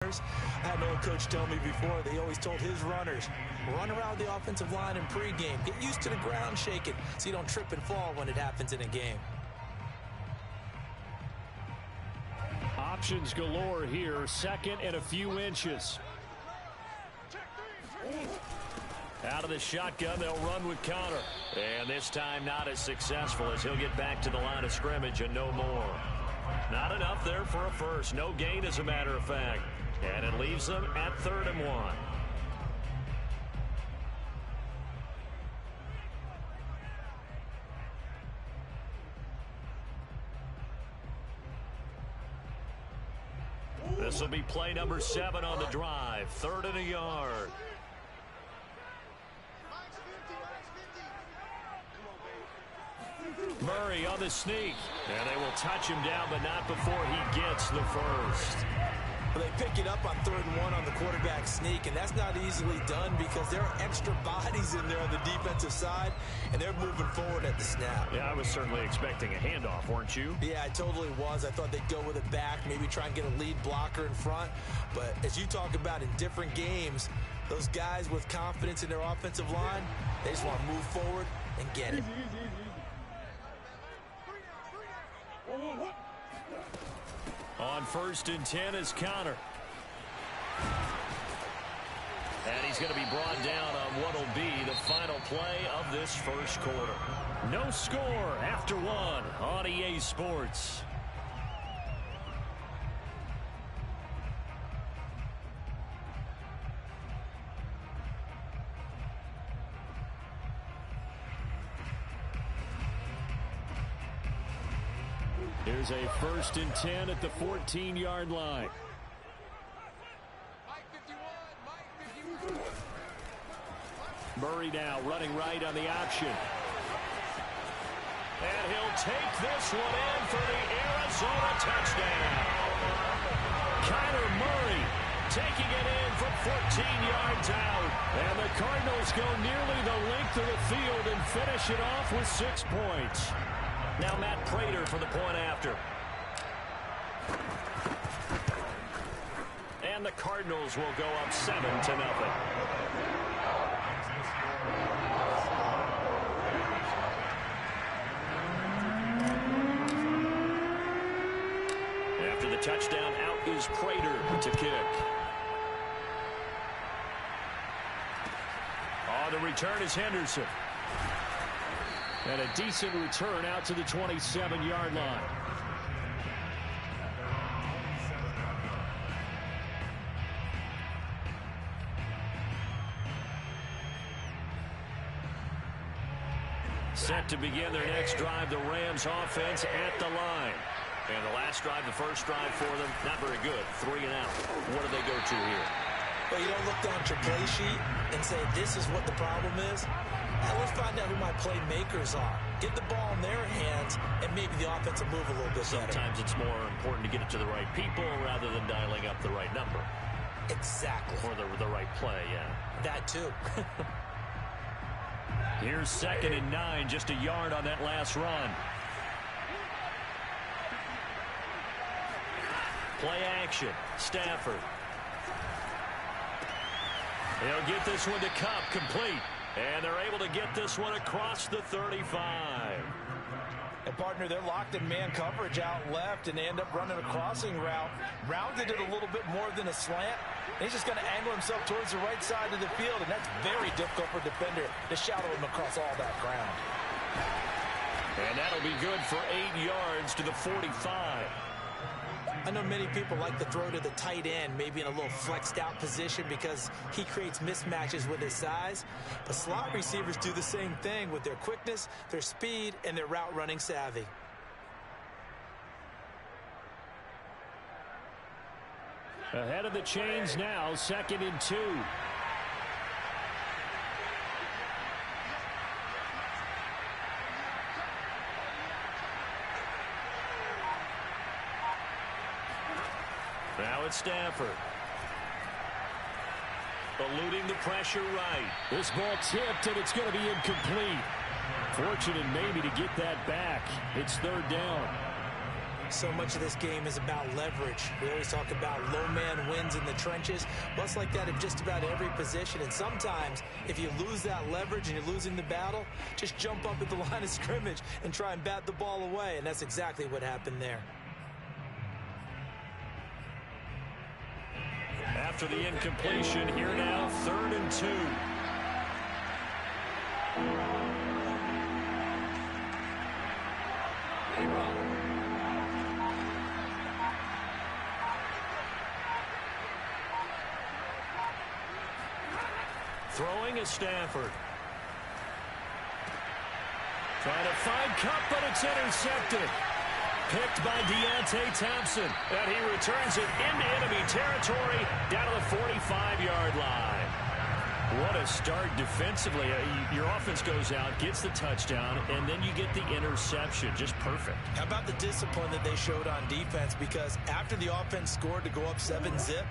I had an old coach tell me before, they always told his runners, run around the offensive line in pregame. Get used to the ground shaking so you don't trip and fall when it happens in a game. Options galore here. Second and a few inches. Out of the shotgun, they'll run with counter. And this time not as successful as he'll get back to the line of scrimmage and no more. Not enough there for a first. No gain, as a matter of fact. And it leaves them at 3rd and 1. This will be play number 7 on the drive. 3rd and a yard. Murray on the sneak. And they will touch him down, but not before he gets the first. Well, they pick it up on 3rd and 1 on the quarterback sneak, and that's not easily done because there are extra bodies in there on the defensive side, and they're moving forward at the snap. Yeah, I was certainly expecting a handoff, weren't you? Yeah, I totally was. I thought they'd go with it back, maybe try and get a lead blocker in front. But as you talk about in different games, those guys with confidence in their offensive line, they just want to move forward and get it. On 1st and 10 is counter. And he's going to be brought down on what will be the final play of this first quarter. No score after 1 on EA Sports. Here's a 1st and 10 at the 14-yard line. Murray now running right on the option. And he'll take this one in for the Arizona touchdown. Kyler Murray taking it in from 14 yards out. And the Cardinals go nearly the length of the field and finish it off with 6 points. Now Matt Prater for the point after. And the Cardinals will go up 7-0. After the touchdown, out is Prater to kick. On the return is Henderson. And a decent return out to the 27-yard line. Set to begin their next drive, the Rams offense at the line. And the last drive, the first drive for them, not very good. 3 and out. What do they go to here? Well, you don't look down at your play sheet and say, this is what the problem is. Now let's find out who my playmakers are. Get the ball in their hands, and maybe the offense will move a little bit better. Sometimes it's more important to get it to the right people rather than dialing up the right number. Exactly. Or the right play, yeah. That too. Here's 2nd and 9, just a yard on that last run. Play action. Stafford. He'll get this one to Cup, complete. And they're able to get this one across the 35. And partner, they're locked in man coverage out left, and they end up running a crossing route. Rounded it a little bit more than a slant. And he's just going to angle himself towards the right side of the field, and that's very difficult for a defender to shadow him across all that ground. And that'll be good for 8 yards to the 45. I know many people like to throw to the tight end, maybe in a little flexed out position because he creates mismatches with his size. But slot receivers do the same thing with their quickness, their speed, and their route running savvy. Ahead of the chains now, 2nd and 2. Now it's Stafford. Eluding the pressure right. This ball tipped, and it's going to be incomplete. Fortunate maybe to get that back. It's 3rd down. So much of this game is about leverage. We always talk about low man wins in the trenches. Well, it's like that in just about every position. And sometimes, if you lose that leverage and you're losing the battle, just jump up at the line of scrimmage and try and bat the ball away. And that's exactly what happened there. After the incompletion, here now, 3rd and 2. Throwing is Stafford. Trying to find Cup, but it's intercepted. Picked by Deontay Thompson. And he returns it into enemy territory down to the 45-yard line. What a start defensively. Your offense goes out, gets the touchdown, and then you get the interception. Just perfect. How about the discipline that they showed on defense? Because after the offense scored to go up 7-zip,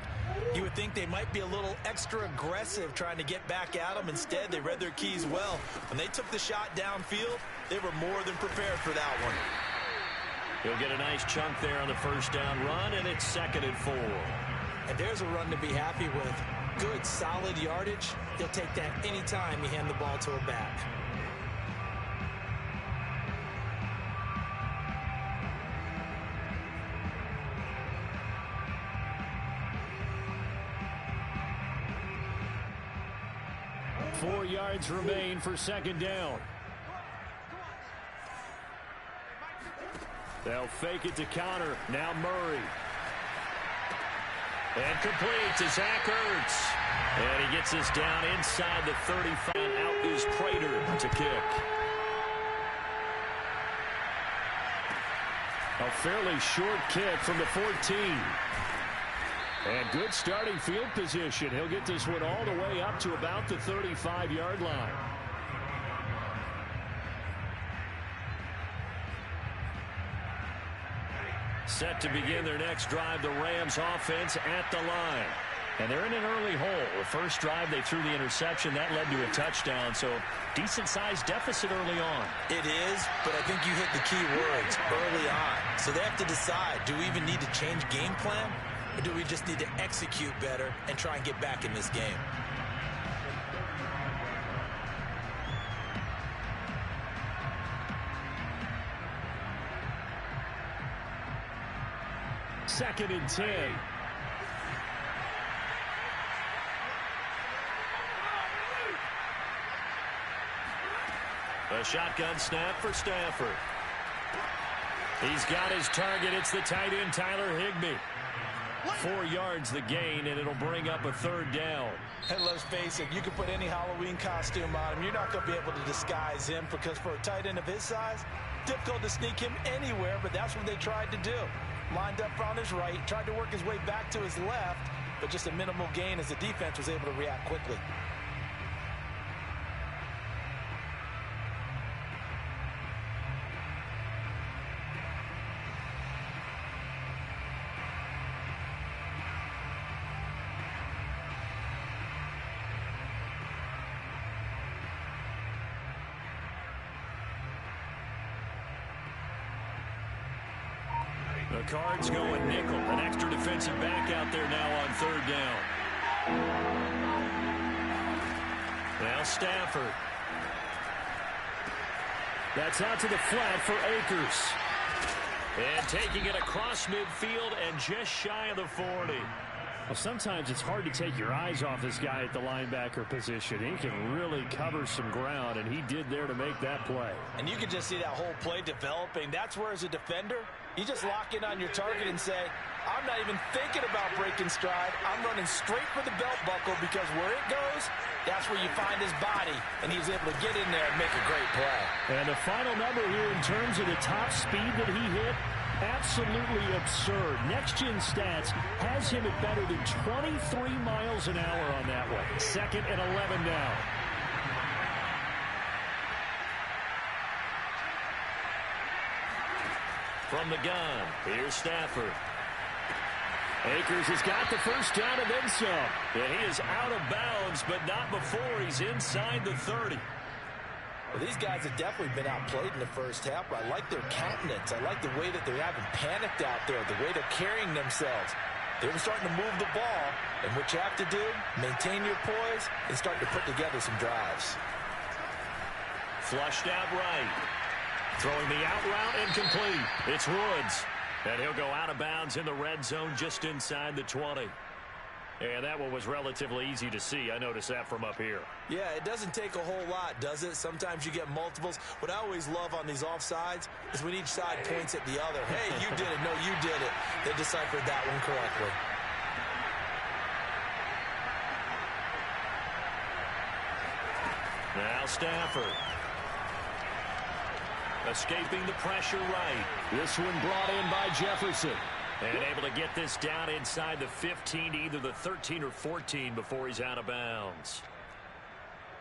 you would think they might be a little extra aggressive trying to get back at them. Instead, they read their keys well. When they took the shot downfield, they were more than prepared for that one. He'll get a nice chunk there on the first down run, and it's 2nd and 4. And there's a run to be happy with. Good, solid yardage. He'll take that anytime you hand the ball to a back. Four yards remain for 2nd down. They'll fake it to counter. Now Murray. And complete to Zach Ertz. And he gets us down inside the 35. Out is Prater to kick. A fairly short kick from the 14. And good starting field position. He'll get this one all the way up to about the 35-yard line. Set to begin their next drive, the Rams offense at the line. And they're in an early hole. The first drive, they threw the interception. That led to a touchdown, so decent-sized deficit early on. It is, but I think you hit the key words, early on. So they have to decide, do we even need to change game plan, or do we just need to execute better and try and get back in this game? Second and 10. A shotgun snap for Stafford. He's got his target. It's the tight end, Tyler Higbee. 4 yards the gain, and it'll bring up a 3rd down. And let's face it, you can put any Halloween costume on him. You're not going to be able to disguise him because for a tight end of his size, difficult to sneak him anywhere, but that's what they tried to do. Lined up on his right, tried to work his way back to his left, but just a minimal gain as the defense was able to react quickly. The Cards going nickel. An extra defensive back out there now on 3rd down. Now Stafford. That's out to the flat for Akers. And taking it across midfield and just shy of the 40. Well, sometimes it's hard to take your eyes off this guy at the linebacker position. He can really cover some ground, and he did there to make that play. And you can just see that whole play developing. That's where, as a defender, you just lock in on your target and say, I'm not even thinking about breaking stride. I'm running straight for the belt buckle because where it goes, that's where you find his body. And he was able to get in there and make a great play. And the final number here in terms of the top speed that he hit, absolutely absurd. Next-gen stats has him at better than 23 miles an hour on that one. 2nd and 11 now. From the gun, here's Stafford. Akers has got the first down and then some. And he is out of bounds, but not before he's inside the 30. Well, these guys have definitely been outplayed in the first half, but I like their countenance. I like the way that they haven't panicked out there, the way they're carrying themselves. They were starting to move the ball, and what you have to do, maintain your poise and start to put together some drives. Flushed out right. Throwing the out route incomplete. It's Woods. And he'll go out of bounds in the red zone just inside the 20. And that one was relatively easy to see. I noticed that from up here. Yeah, it doesn't take a whole lot, does it? Sometimes you get multiples. What I always love on these offsides is when each side points at the other. Hey, you did it. No, you did it. They deciphered that one correctly. Now Stafford. Escaping the pressure right. This one brought in by Jefferson. And able to get this down inside the 15 to either the 13 or 14 before he's out of bounds.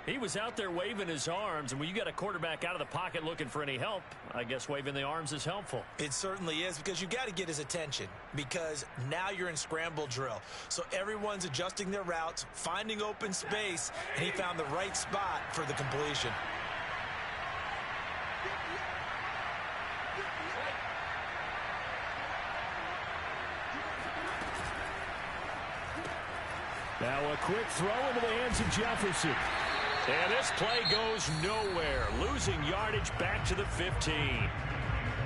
He was out there waving his arms, and when you got a quarterback out of the pocket looking for any help, I guess waving the arms is helpful. It certainly is, because you got to get his attention, because now you're in scramble drill. So everyone's adjusting their routes, finding open space, and he found the right spot for the completion. Now a quick throw into the hands of Jefferson. And this play goes nowhere. Losing yardage back to the 15.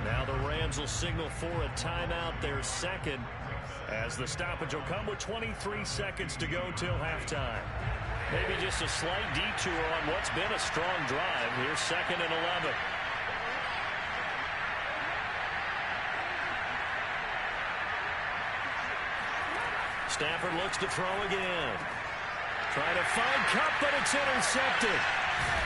Now the Rams will signal for a timeout, their second, as the stoppage will come with 23 seconds to go till halftime. Maybe just a slight detour on what's been a strong drive. Here's 2nd and 11. Stafford looks to throw again. Trying to find Kupp, but it's intercepted.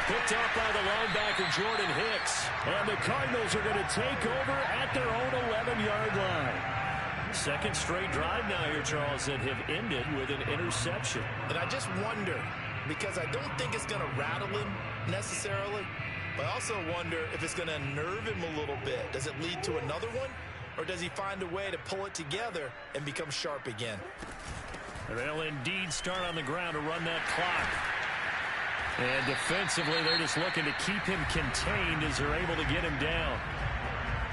Picked up by the linebacker, Jordan Hicks. And the Cardinals are going to take over at their own 11-yard line. Second straight drive now here, Charles, that have ended with an interception. And I just wonder, because I don't think it's going to rattle him necessarily, but I also wonder if it's going to unnerve him a little bit. Does it lead to another one? Or does he find a way to pull it together and become sharp again? They'll indeed start on the ground to run that clock. And defensively, they're just looking to keep him contained as they're able to get him down.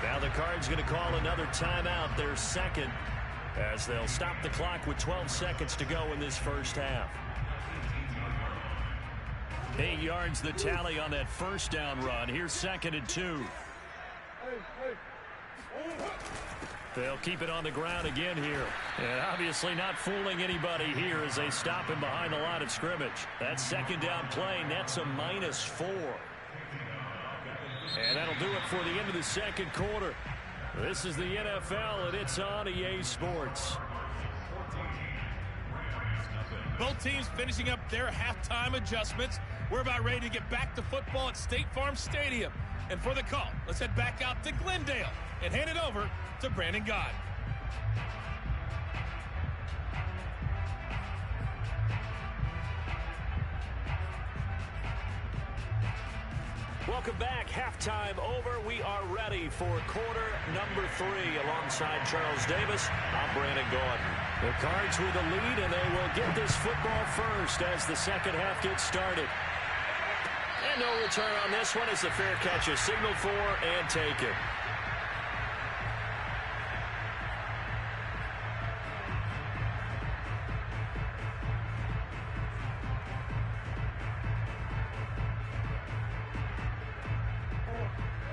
Now the Cards going to call another timeout, their second, as they'll stop the clock with 12 seconds to go in this first half. 8 yards the tally on that first down run. Here's 2nd and 2. They'll keep it on the ground again here. And obviously not fooling anybody here as they stop him behind the line of scrimmage. That second down play nets a -4. And that'll do it for the end of the second quarter. This is the NFL, and it's on EA Sports. Both teams finishing up their halftime adjustments. We're about ready to get back to football at State Farm Stadium. And for the call, let's head back out to Glendale and hand it over to Brandon Gott. Welcome back. Halftime over. We are ready for quarter number 3 alongside Charles Davis. I'm Brandon Gordon. The Cards with the lead, and they will get this football first as the second half gets started. And no return on this one as the fair catch is signaled for and taken.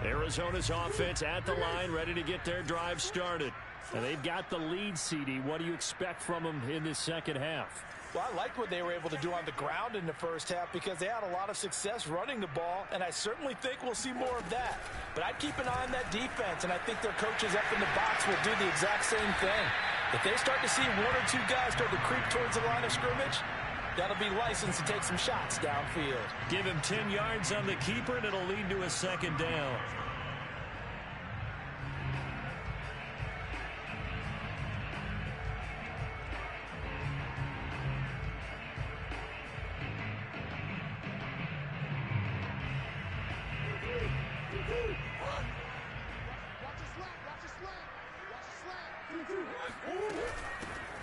Arizona's offense at the line, ready to get their drive started. And they've got the lead, CD. What do you expect from them in this second half? Well, I liked what they were able to do on the ground in the first half because they had a lot of success running the ball, and I certainly think we'll see more of that. But I'd keep an eye on that defense, and I think their coaches up in the box will do the exact same thing. If they start to see 1 or 2 guys start to creep towards the line of scrimmage, that'll be licensed to take some shots downfield. Give him 10 yards on the keeper, and it'll lead to a second down.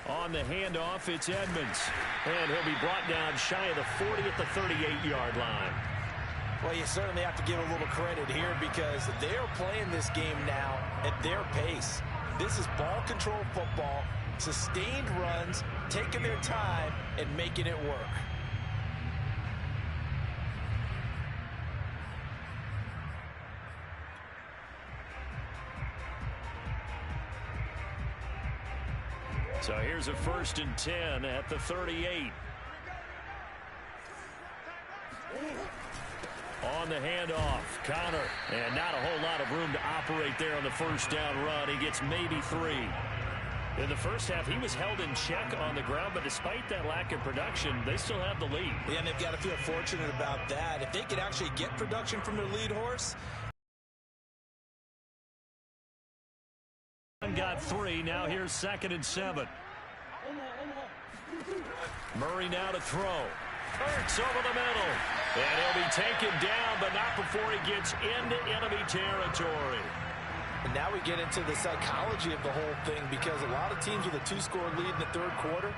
On the handoff, it's Edmonds. And he'll be brought down shy of the 40 at the 38-yard line. Well, you certainly have to give a little credit here because they're playing this game now at their pace. This is ball control football, sustained runs, taking their time, and making it work. So here's a 1st and 10 at the 38. On the handoff, Connor, and not a whole lot of room to operate there on the 1st down run. He gets maybe 3. In the first half, he was held in check on the ground, but despite that lack of production, they still have the lead. Yeah, and they've got to feel fortunate about that. If they could actually get production from their lead horse. Got 3. Now here's 2nd and 7. Murray now to throw. Hurts over the middle. And he'll be taken down, but not before he gets into enemy territory. And now we get into the psychology of the whole thing because a lot of teams with a 2-score lead in the 3rd quarter,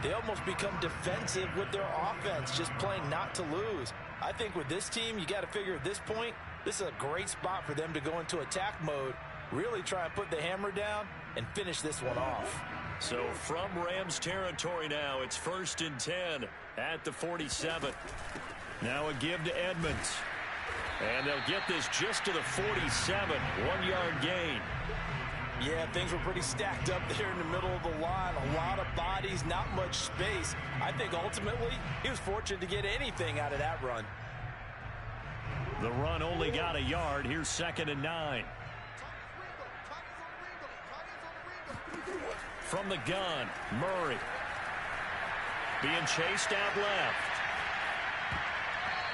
they almost become defensive with their offense, just playing not to lose. I think with this team, you got to figure at this point, this is a great spot for them to go into attack mode, really try and put the hammer down and finish this one off. So from Rams territory now, it's 1st and 10 at the 47. Now a give to Edmonds. And they'll get this just to the 47, 1-yard gain. Yeah, things were pretty stacked up there in the middle of the line. A lot of bodies, not much space. I think ultimately he was fortunate to get anything out of that run. The run only got a yard. Here's 2nd and 9. From the gun, Murray. Being chased out left.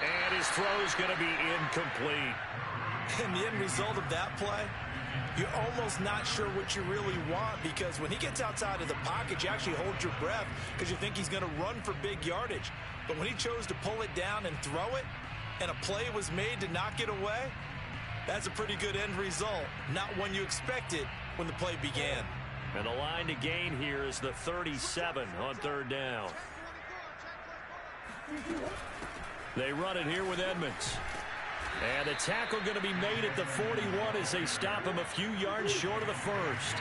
And his throw is going to be incomplete. And the end result of that play, you're almost not sure what you really want because when he gets outside of the pocket, you actually hold your breath because you think he's going to run for big yardage. But when he chose to pull it down and throw it, and a play was made to knock it away, that's a pretty good end result. Not one you expected when the play began. And the line to gain here is the 37 on 3rd down. They run it here with Edmonds. And the tackle going to be made at the 41 as they stop him a few yards short of the 1st.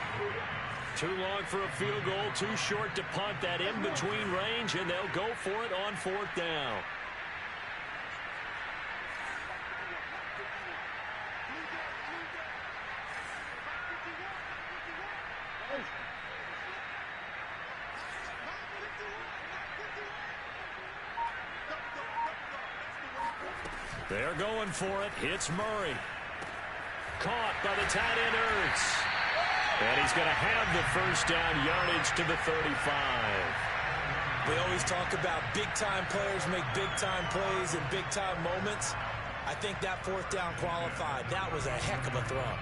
Too long for a field goal, too short to punt that in-between range, and they'll go for it on 4th down. They're going for it. It's Murray. Caught by the tight end, Ertz. And he's going to have the 1st down yardage to the 35. We always talk about big-time players make big-time plays in big-time moments. I think that 4th down qualified. That was a heck of a throw.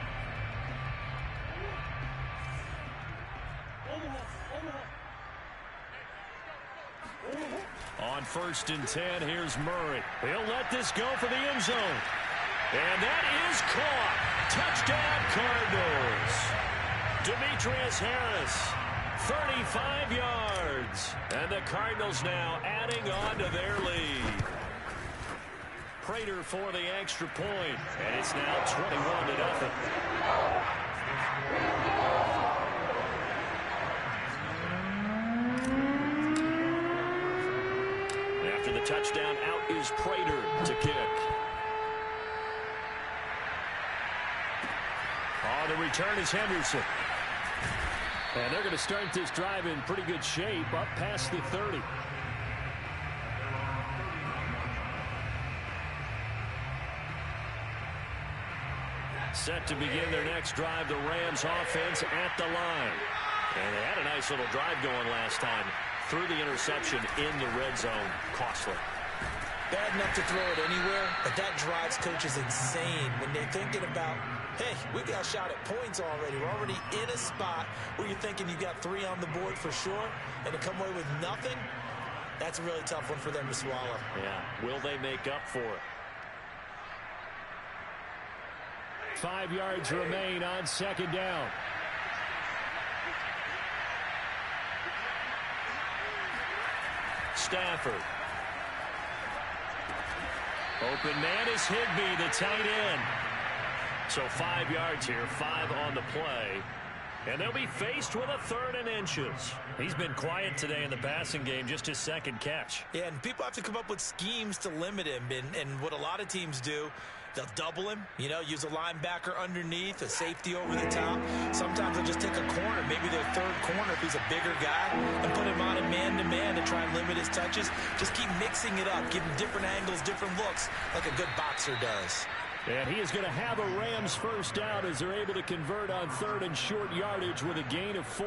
On 1st and 10, here's Murray. He'll let this go for the end zone. And that is caught. Touchdown, Cardinals. Demetrius Harris, 35 yards. And the Cardinals now adding on to their lead. Prater for the extra point. And it's now 21-0. After the touchdown, out is Prater to kick. On the return is Henderson. And they're going to start this drive in pretty good shape up past the 30. Set to begin their next drive, the Rams offense at the line. And they had a nice little drive going last time. Through the interception in the red zone. Costly. Bad enough to throw it anywhere, but that drives coaches insane when they're thinking about, hey, we got a shot at points already. We're already in a spot where you're thinking you got 3 on the board for sure, and to come away with nothing, that's a really tough one for them to swallow. Yeah, will they make up for it? 5 yards remain on 2nd down. Stafford. Open man is Higbee, the tight end. So 5 yards here, 5 on the play. And they'll be faced with a 3rd and inches. He's been quiet today in the passing game, just his 2nd catch. Yeah, and people have to come up with schemes to limit him. And what a lot of teams do, they'll double him, use a linebacker underneath, a safety over the top. Sometimes they'll just take a corner, maybe their 3rd corner if he's a bigger guy, and put him on a man-to-man to try and limit his touches. Just keep mixing it up, give him different angles, different looks, like a good boxer does. And he is going to have a Rams first down as they're able to convert on 3rd and short yardage with a gain of 4.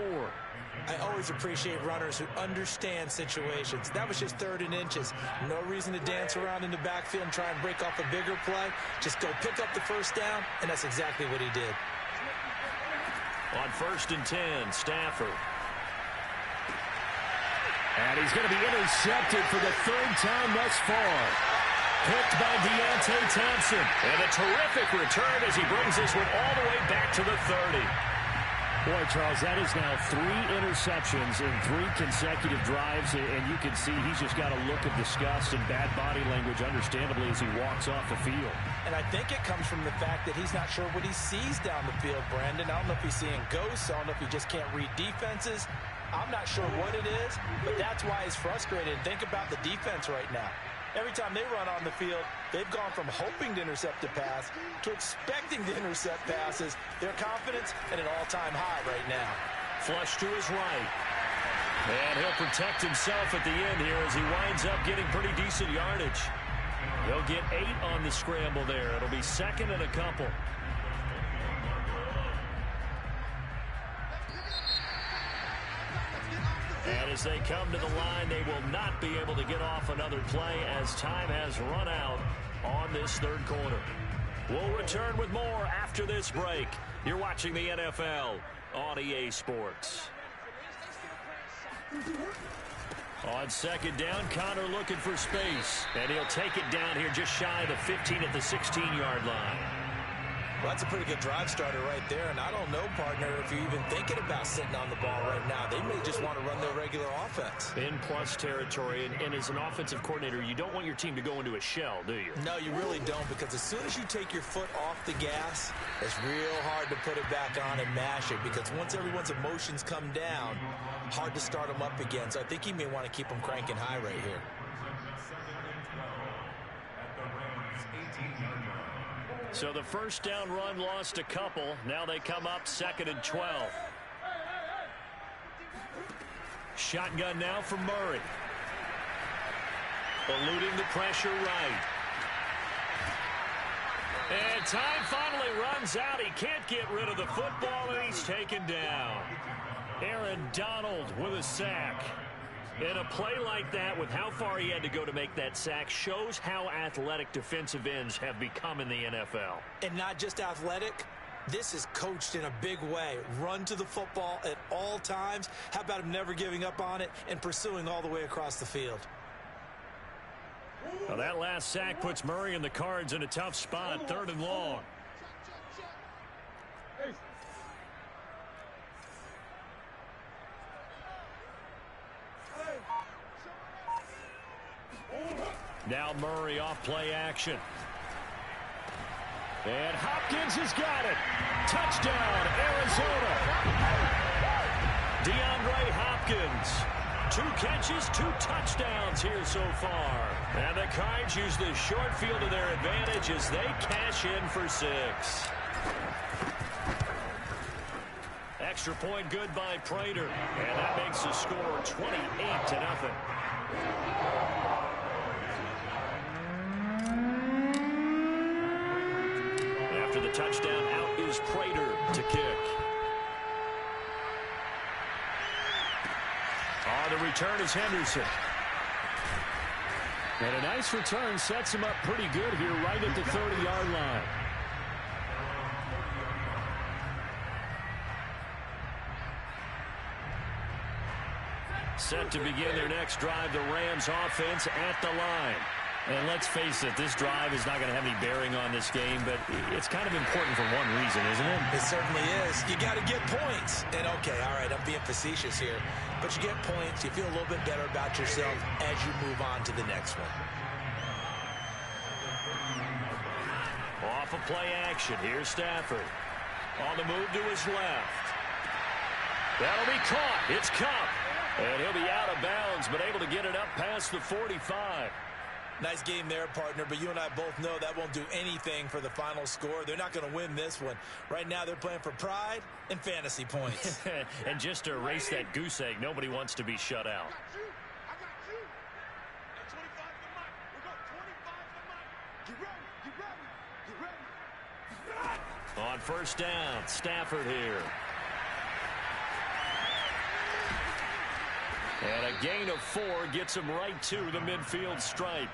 I always appreciate runners who understand situations. That was just 3rd and inches. No reason to dance around in the backfield and try and break off a bigger play. Just go pick up the first down, and that's exactly what he did. On 1st and 10, Stafford. And he's going to be intercepted for the 3rd time thus far. Picked by Deontay Thompson. And a terrific return as he brings this one all the way back to the 30. Boy, Charles, that is now 3 interceptions in 3 consecutive drives, and you can see he's just got a look of disgust and bad body language, understandably, as he walks off the field. And I think it comes from the fact that he's not sure what he sees down the field, Brandon. I don't know if he's seeing ghosts. I don't know if he just can't read defenses. I'm not sure what it is, but that's why he's frustrated. And think about the defense right now. Every time they run on the field, they've gone from hoping to intercept a pass to expecting to intercept passes. Their confidence at an all-time high right now. Flush to his right. And he'll protect himself at the end here as he winds up getting pretty decent yardage. He'll get 8 on the scramble there. It'll be 2nd and a couple. And as they come to the line, they will not be able to get off another play as time has run out on this 3rd quarter. We'll return with more after this break. You're watching the NFL on EA Sports. On 2nd down, Connor looking for space. And he'll take it down here just shy of the 15 at the 16-yard line. Well, that's a pretty good drive starter right there, and I don't know, partner, if you're even thinking about sitting on the ball right now. They may just want to run their regular offense. In plus territory, and as an offensive coordinator, you don't want your team to go into a shell, do you? No, you really don't, because as soon as you take your foot off the gas, it's real hard to put it back on and mash it, because once everyone's emotions come down, hard to start them up again. So I think he may want to keep them cranking high right here. So the first down run lost a couple. Now they come up 2nd and 12. Shotgun now for Murray. Eluding the pressure right. And time finally runs out. He can't get rid of the football, and he's taken down. Aaron Donald with a sack. And a play like that, with how far he had to go to make that sack, shows how athletic defensive ends have become in the NFL. And not just athletic, this is coached in a big way. Run to the football at all times. How about him never giving up on it and pursuing all the way across the field? Well, that last sack puts Murray and the Cards in a tough spot, 3rd and long. Now Murray off play action. And Hopkins has got it. Touchdown, Arizona. DeAndre Hopkins. 2 catches, 2 touchdowns here so far. And the Cards use the short field to their advantage as they cash in for 6. Extra point good by Prater. And that makes the score 28-0. After the touchdown, out is Prater to kick. On the return is Henderson. And a nice return sets him up pretty good here right at the 30-yard line. Set to begin their next drive, the Rams offense at the line. And let's face it, this drive is not going to have any bearing on this game, but it's kind of important for one reason, isn't it? It certainly is. You got to get points. And, okay, all right, I'm being facetious here. But you get points, you feel a little bit better about yourself as you move on to the next one. Off of play action. Here's Stafford. On the move to his left. That'll be caught. It's Cup. And he'll be out of bounds, but able to get it up past the 45. Nice game there, partner, but you and I both know that won't do anything for the final score. They're not going to win this one. Right now, they're playing for pride and fantasy points. And just to erase that goose egg, nobody wants to be shut out. On first down, Stafford here. And a gain of 4 gets him right to the midfield stripe.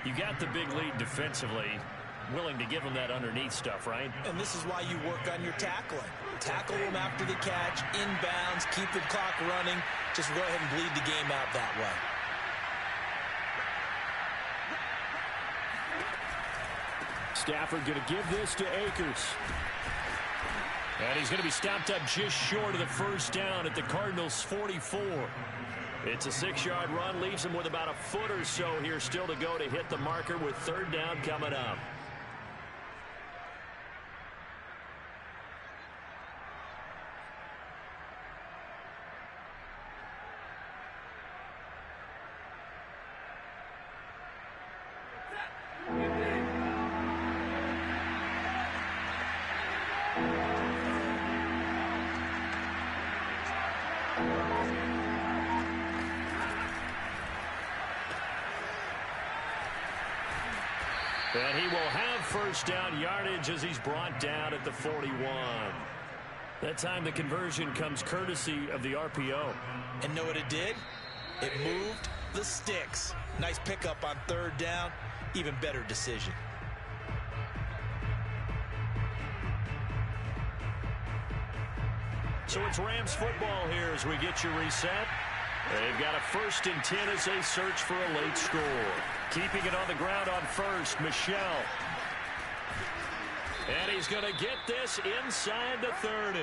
You got the big lead defensively. Willing to give him that underneath stuff, right? And this is why you work on your tackling. Tackle them after the catch, inbounds, keep the clock running. Just go ahead and bleed the game out that way. Stafford going to give this to Akers. And he's going to be stopped up just short of the first down at the Cardinals' 44. It's a 6-yard run, leaves him with about a foot or so here still to go to hit the marker with third down coming up. And he will have first down yardage as he's brought down at the 41. That time the conversion comes courtesy of the RPO. And know what it did? It moved the sticks. Nice pickup on third down. Even better decision. So it's Rams football here as we get you reset. They've got a 1st and 10 as they search for a late score. Keeping it on the ground on first, Michelle. And he's going to get this inside the 30.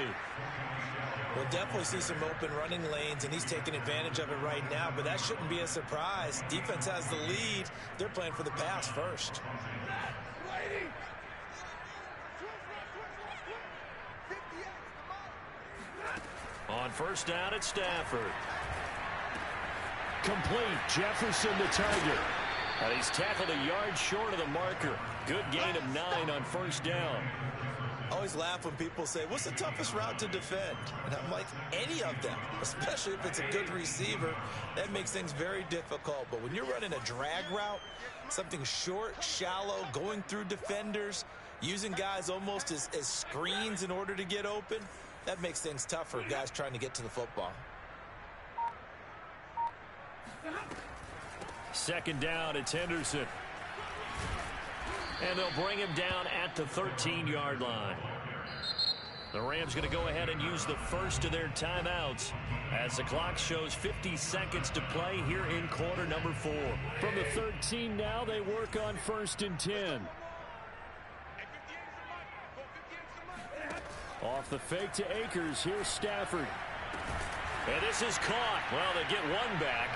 We'll definitely see some open running lanes, and he's taking advantage of it right now, but that shouldn't be a surprise. Defense has the lead. They're playing for the pass first. On first down, it's Stafford. Complete. Jefferson the target. And he's tackled a yard short of the marker. Good gain of 9 on first down. I always laugh when people say, what's the toughest route to defend? And I'm like, any of them, especially if it's a good receiver. That makes things very difficult. But when you're running a drag route, something short, shallow, going through defenders, using guys almost as screens in order to get open, that makes things tough for guys trying to get to the football. Second down, it's Henderson. And they'll bring him down at the 13-yard line. The Rams going to go ahead and use the first of their timeouts as the clock shows 50 seconds to play here in quarter number 4. From the 13 now, they work on 1st and 10. Off the fake to Akers. Here's Stafford. And this is caught. Well, they get one back.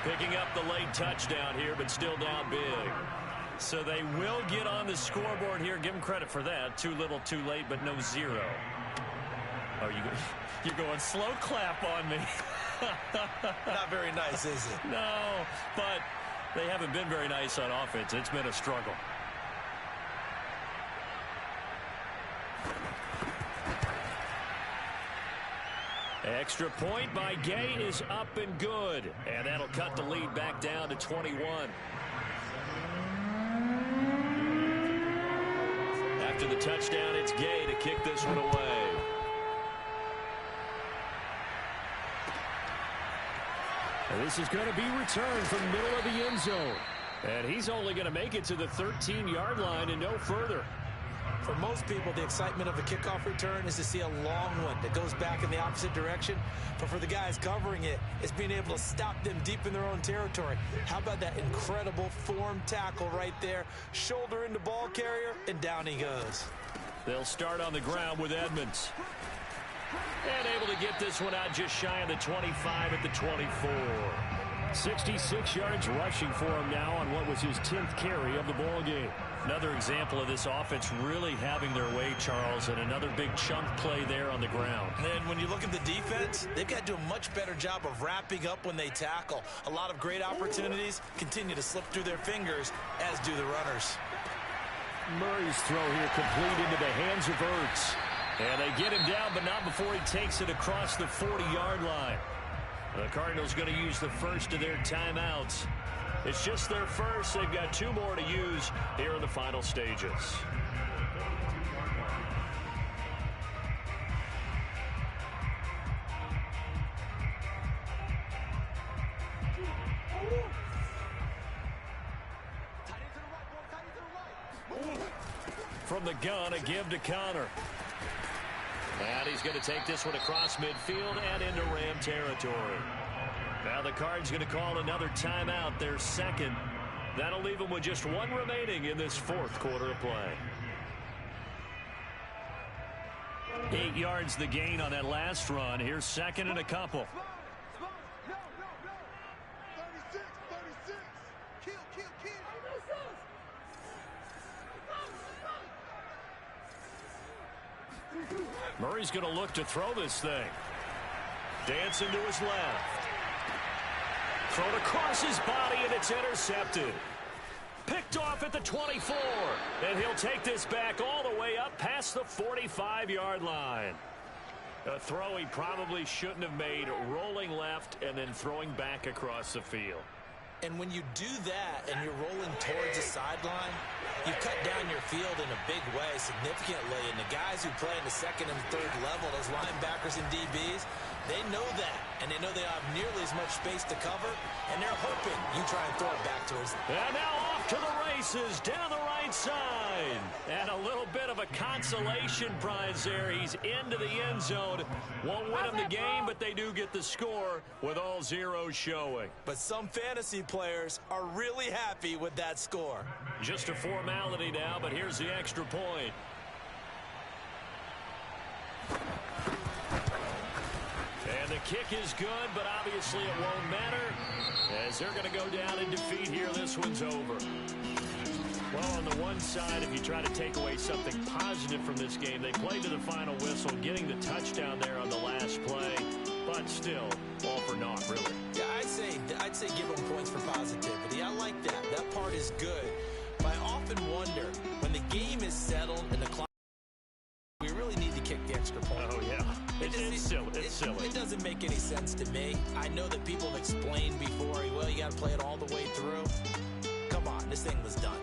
Picking up the late touchdown here, but still down big. So they will get on the scoreboard here. Give them credit for that. Too little, too late, but no 0. Oh, you're going slow clap on me. Not very nice, is it? No, but they haven't been very nice on offense. It's been a struggle. Extra point by Gay is up and good. And that'll cut the lead back down to 21. After the touchdown, it's Gay to kick this one away. And this is going to be returned from the middle of the end zone. And he's only going to make it to the 13-yard line and no further. For most people, the excitement of a kickoff return is to see a long one that goes back in the opposite direction. But for the guys covering it, it's being able to stop them deep in their own territory. How about that incredible form tackle right there? Shoulder into ball carrier, and down he goes. They'll start on the ground with Edmonds. And able to get this one out just shy of the 25 at the 24. 66 yards rushing for him now on what was his 10th carry of the ball game. Another example of this offense really having their way, Charles, and another big chunk play there on the ground. And when you look at the defense, they've got to do a much better job of wrapping up when they tackle. A lot of great opportunities continue to slip through their fingers, as do the runners. Murray's throw here complete into the hands of Ertz. And they get him down, but not before he takes it across the 40-yard line. The Cardinals going to use the first of their timeouts. It's just their first. They've got 2 more to use here in the final stages. From the gun, a give to Connor. And he's going to take this one across midfield and into Ram territory. Now the Cards going to call another timeout, their second. That'll leave them with just 1 remaining in this 4th quarter of play. 8 yards the gain on that last run. Here's 2nd and a couple. Murray's going to look to throw this thing. Dancing to his left. Thrown across his body, and it's intercepted. Picked off at the 24. And he'll take this back all the way up past the 45-yard line. A throw he probably shouldn't have made, rolling left and then throwing back across the field. And when you do that and you're rolling towards the sideline, you cut down your field in a big way significantly. And the guys who play in the 2nd and 3rd level, those linebackers and DBs, they know that. And they know they don't have nearly as much space to cover. And they're hoping you try and throw it back towards them. And now off to the races, down the right side. And a little bit of a consolation prize there. He's into the end zone. Won't win them the game, but they do get the score with all zeros showing. But some fantasy players are really happy with that score. Just a formality now, but here's the extra point. And the kick is good, but obviously it won't matter as they're going to go down in defeat here. This one's over. Well, on the one side, if you try to take away something positive from this game, they played to the final whistle, getting the touchdown there on the last play, but still, all for naught, really. Yeah, I'd say give them points for positivity. I like that. That part is good. But I often wonder, when the game is settled and the clock, we really need to kick the extra point. Oh, yeah. It's silly. It's silly. It doesn't make any sense to me. I know that people have explained before, well, you got to play it all the way through. Come on, this thing was done.